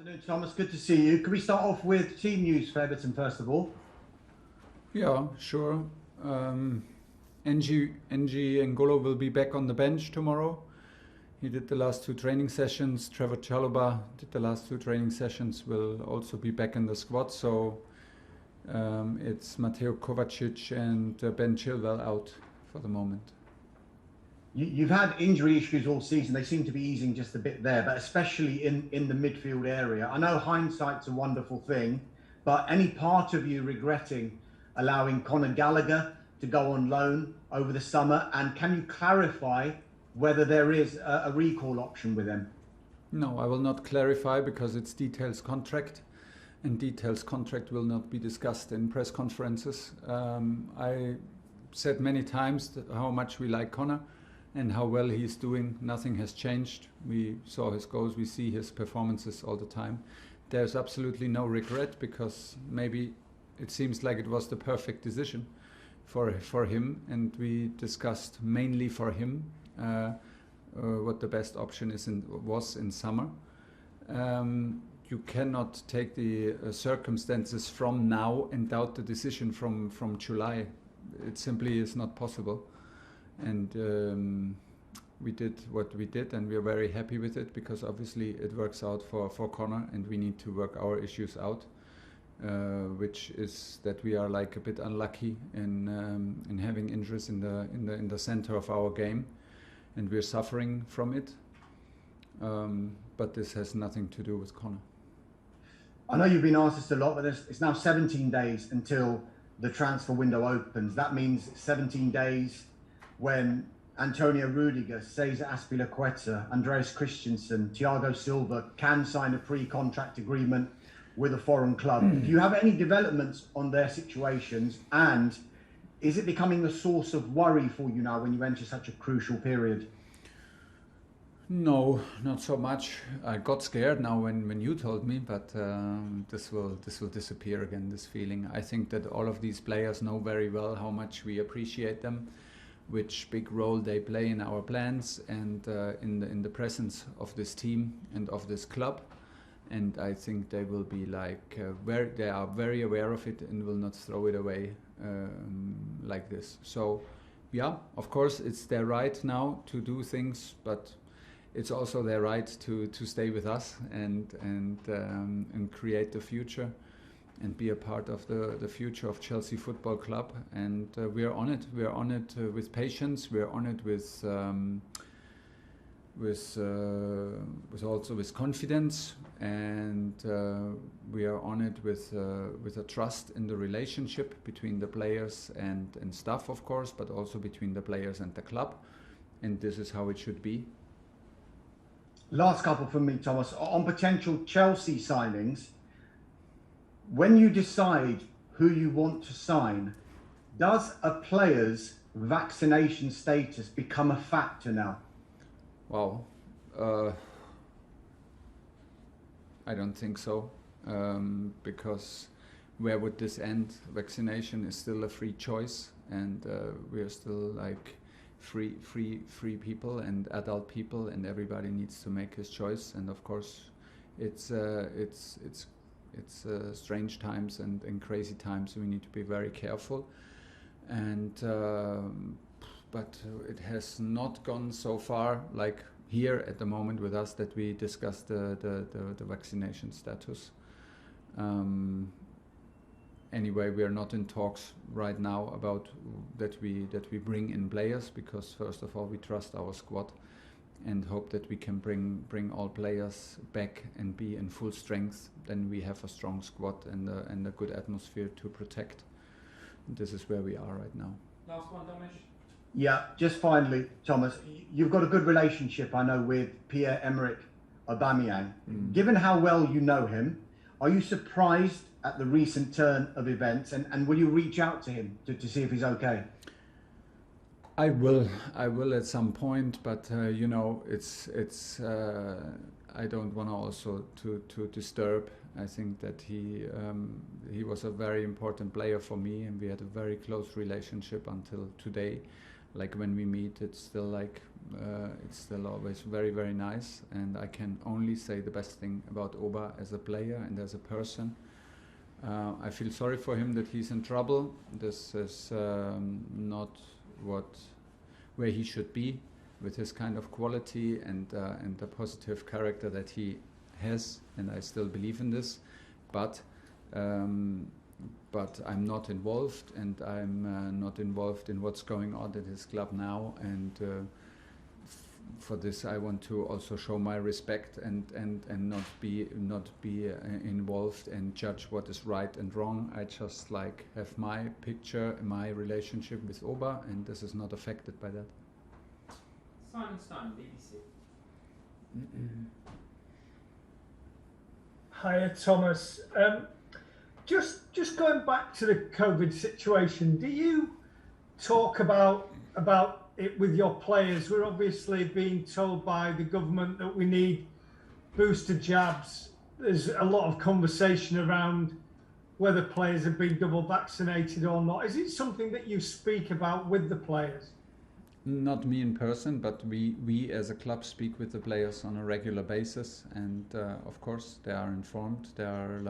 Afternoon, Thomas. Good to see you. Can we start off with team news for Everton first of all? Yeah, sure. NG N'Golo will be back on the bench tomorrow. He did the last two training sessions. Trevor Chalobah did the last two training sessions, will also be back in the squad. So it's Mateo Kovacic and Ben Chilwell out for the moment. You've had injury issues all season. They seem to be easing just a bit there, but especially in the midfield area. I know hindsight's a wonderful thing, but any part of you regretting allowing Conor Gallagher to go on loan over the summer? And can you clarify whether there is a recall option with him? No, I will not clarify because it's details contract, and details contract will not be discussed in press conferences. I said many times how much we like Conor and how well he's doing. Nothing has changed. We saw his goals, we see his performances all the time. There's absolutely no regret because maybe it seems like it was the perfect decision for him, and we discussed mainly for him what the best option was in summer. You cannot take the circumstances from now and doubt the decision from July. It simply is not possible. And we did what we did, and we are very happy with it because obviously it works out for Conor, and we need to work our issues out, which is that we are like a bit unlucky in having injuries in the center of our game, and we're suffering from it. But this has nothing to do with Conor. I know you've been asked this a lot, but it's now 17 days until the transfer window opens. That means 17 days when Antonio Rudiger, Cesar Azpilicueta, Andreas Christensen, Thiago Silva can sign a pre-contract agreement with a foreign club. Do you have any developments on their situations, and is it becoming a source of worry for you now when you enter such a crucial period? No, not so much. I got scared now when you told me, but this will disappear again, this feeling. I think that all of these players know very well how much we appreciate them, which big role they play in our plans and in the presence of this team and of this club. And I think they will be like they are very aware of it and will not throw it away like this. So yeah, of course it's their right now to do things, but it's also their right to stay with us and create the future and be a part of the future of Chelsea Football Club. And we are on it. We are on it with patience. We are on it with also with confidence, and we are on it with a trust in the relationship between the players and staff, of course, but also between the players and the club. And this is how it should be. Last couple from me, Thomas. On potential Chelsea signings, when you decide who you want to sign, does a player's vaccination status become a factor now? Wow. I don't think so, because where would this end? Vaccination is still a free choice, and we are still like free people and adult people, and everybody needs to make his choice. And of course, it's strange times and crazy times. We need to be very careful, and but it has not gone so far like here at the moment with us that we discuss the vaccination status. Anyway, we are not in talks right now about that we bring in players, because first of all we trust our squad and hope that we can bring all players back and be in full strength. Then we have a strong squad and a good atmosphere to protect. This is where we are right now. Last one, Domish. Yeah, just finally, Thomas, you've got a good relationship, I know, with Pierre-Emerick Aubameyang. Given how well you know him, are you surprised at the recent turn of events, and will you reach out to him to see if he's okay? I will at some point, but it's I don't want to also to disturb. I think that he was a very important player for me, and we had a very close relationship until today. Like when we meet, it's still like it's still always very, very nice, and I can only say the best thing about Oba as a player and as a person. I feel sorry for him that he's in trouble. This is not where he should be with his kind of quality and the positive character that he has, and I still believe in this. But I'm not involved, and I'm not involved in what's going on at his club now. And for this, I want to also show my respect and not be involved and judge what is right and wrong. I just like have my picture, my relationship with Oba, and this is not affected by that. Simon Stein, BBC. Hiya, Thomas. Just going back to the COVID situation, do you talk about it with your players? We're obviously being told by the government that we need booster jabs. There's a lot of conversation around whether players have been double vaccinated or not. Is it something that you speak about with the players? Not me in person, but we as a club speak with the players on a regular basis, and of course they are informed. They are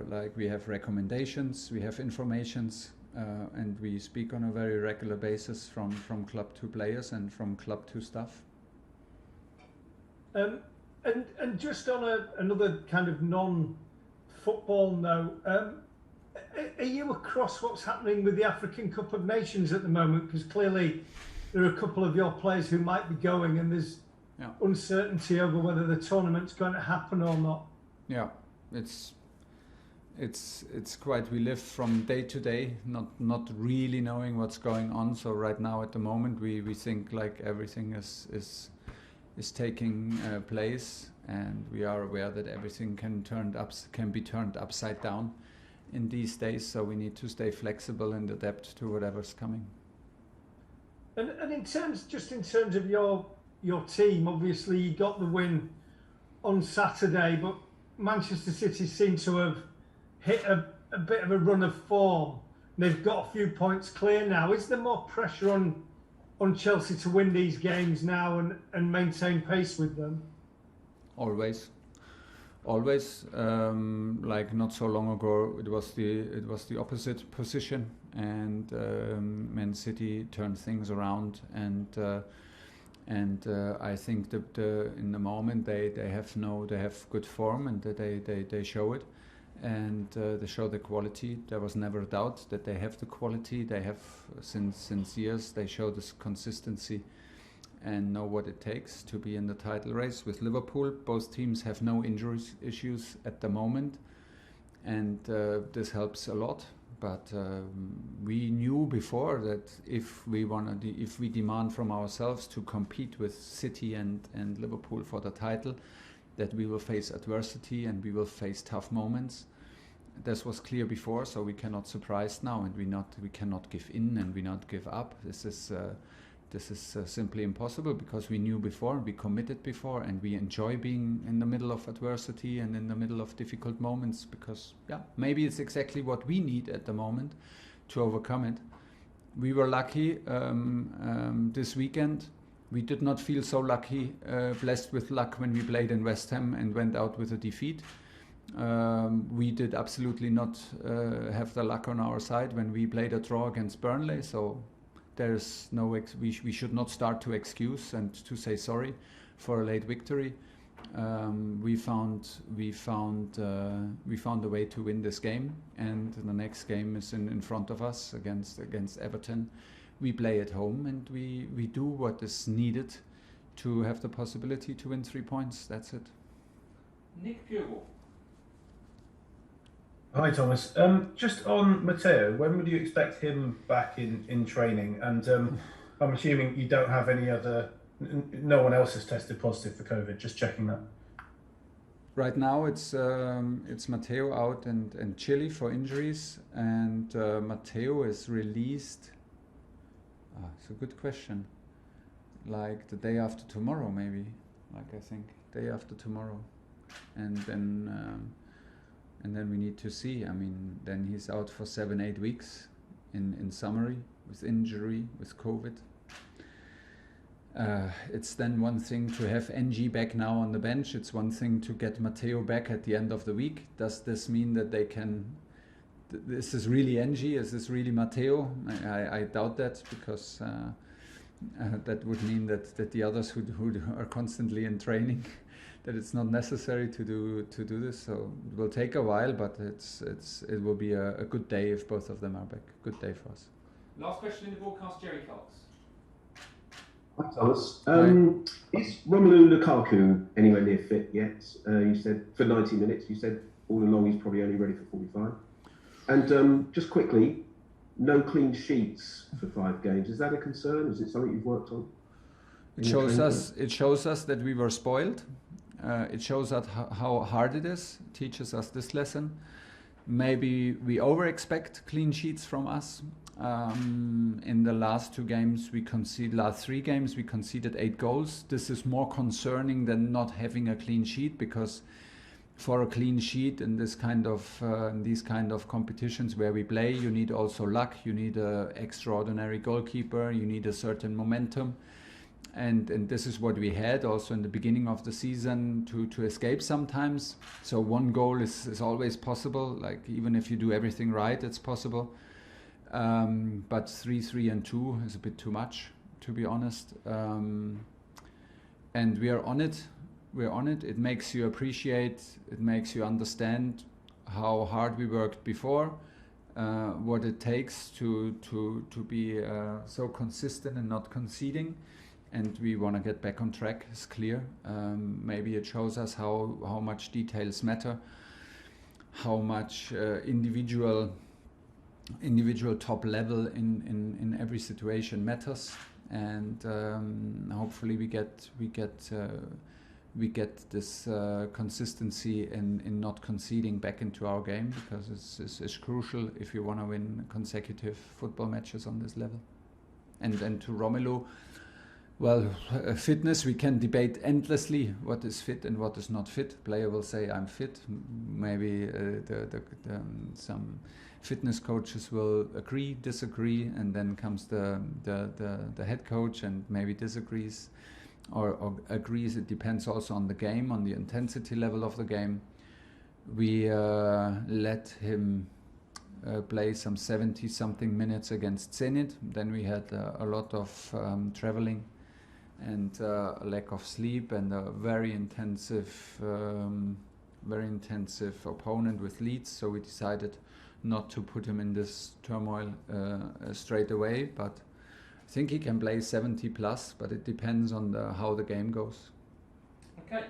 like we have recommendations, we have informations, and we speak on a very regular basis from club to players and from club to staff. And just on another kind of non-football note, are you across what's happening with the African Cup of Nations at the moment? Because clearly there are a couple of your players who might be going, and there's uncertainty over whether the tournament's going to happen or not. Yeah, it's quite, we live from day to day, not really knowing what's going on. So right now at the moment we think like everything is taking place, and we are aware that everything can be turned upside down in these days. So we need to stay flexible and adapt to whatever's coming. And in terms of your team, obviously you got the win on Saturday, but Manchester City seem to have hit a bit of a run of form. They've got a few points clear now. Is there more pressure on Chelsea to win these games now and maintain pace with them? Always. Like not so long ago, it was the opposite position, and Man City turned things around, and I think that in the moment they have good form, and they show it. And they show the quality. There was never a doubt that they have the quality. They have since years. They show this consistency and know what it takes to be in the title race. With Liverpool, both teams have no injuries issues at the moment, and this helps a lot. But we knew before that if we demand from ourselves to compete with City and Liverpool for the title, that we will face adversity and we will face tough moments. This was clear before, so we cannot surprise now, and we cannot give in and we not give up. This is simply impossible, because we knew before, we committed before, and we enjoy being in the middle of adversity and in the middle of difficult moments, because maybe it's exactly what we need at the moment to overcome it. We were lucky this weekend. We did not feel so lucky, blessed with luck, when we played in West Ham and went out with a defeat. We did absolutely not have the luck on our side when we played a draw against Burnley. So there's no we should not start to excuse and to say sorry for a late victory. We found a way to win this game, and the next game is in front of us against Everton. We play at home, and we do what is needed to have the possibility to win 3 points. That's it. Nick Purewell. Hi Thomas. Just on Matteo, when would you expect him back in training? And I'm assuming you don't have no one else has tested positive for COVID. Just checking that. Right now it's Matteo out and Chile for injuries, and Matteo is released. It's a good question. Like the day after tomorrow, maybe. I think day after tomorrow, and then we need to see. I mean, then he's out for 7-8 weeks in summary, with injury, with COVID. It's then one thing to have NG back now on the bench. It's one thing to get Matteo back at the end of the week. Does this mean that they can? This is really NG? Is this really Matteo? I doubt that, because that would mean that the others who are constantly in training, that it's not necessary to do this. So it will take a while, but it will be a good day if both of them are back. Good day for us. Last question in the broadcast, Jerry Fox. Hi, Thomas. Is Romelu Lukaku anywhere near fit yet? You said for 90 minutes. You said all along he's probably only ready for 45. And just quickly, no clean sheets for 5 games. Is that a concern? Is it something you've worked on? It shows us that we were spoiled. It shows us how hard it is. Teaches us this lesson. Maybe we over-expect clean sheets from us. In the last 3 games we conceded 8 goals. This is more concerning than not having a clean sheet, because for a clean sheet in these kind of competitions where we play, you need also luck, you need an extraordinary goalkeeper, you need a certain momentum, and this is what we had also in the beginning of the season to escape sometimes. So 1 goal is always possible, like even if you do everything right, it's possible. But 3 and 2 is a bit too much, to be honest. And we are on it. We're on it. It makes you appreciate, it makes you understand how hard we worked before, what it takes to be so consistent and not conceding. And we want to get back on track, it's clear. Maybe it shows us how much details matter, how much individual top level in every situation matters, and hopefully we get this consistency in not conceding back into our game, because it's crucial if you want to win consecutive football matches on this level. And then to Romelu, well, fitness, we can debate endlessly what is fit and what is not fit. Player will say I'm fit. Maybe some fitness coaches will agree, disagree, and then comes the head coach and maybe disagrees or agrees. It depends also on the game, on the intensity level of the game. We let him play some 70-something minutes against Zenit. Then we had a lot of traveling and a lack of sleep and a very intensive opponent with Leeds. So we decided not to put him in this turmoil straight away. But I think he can play 70 plus, but it depends on how the game goes. Okay.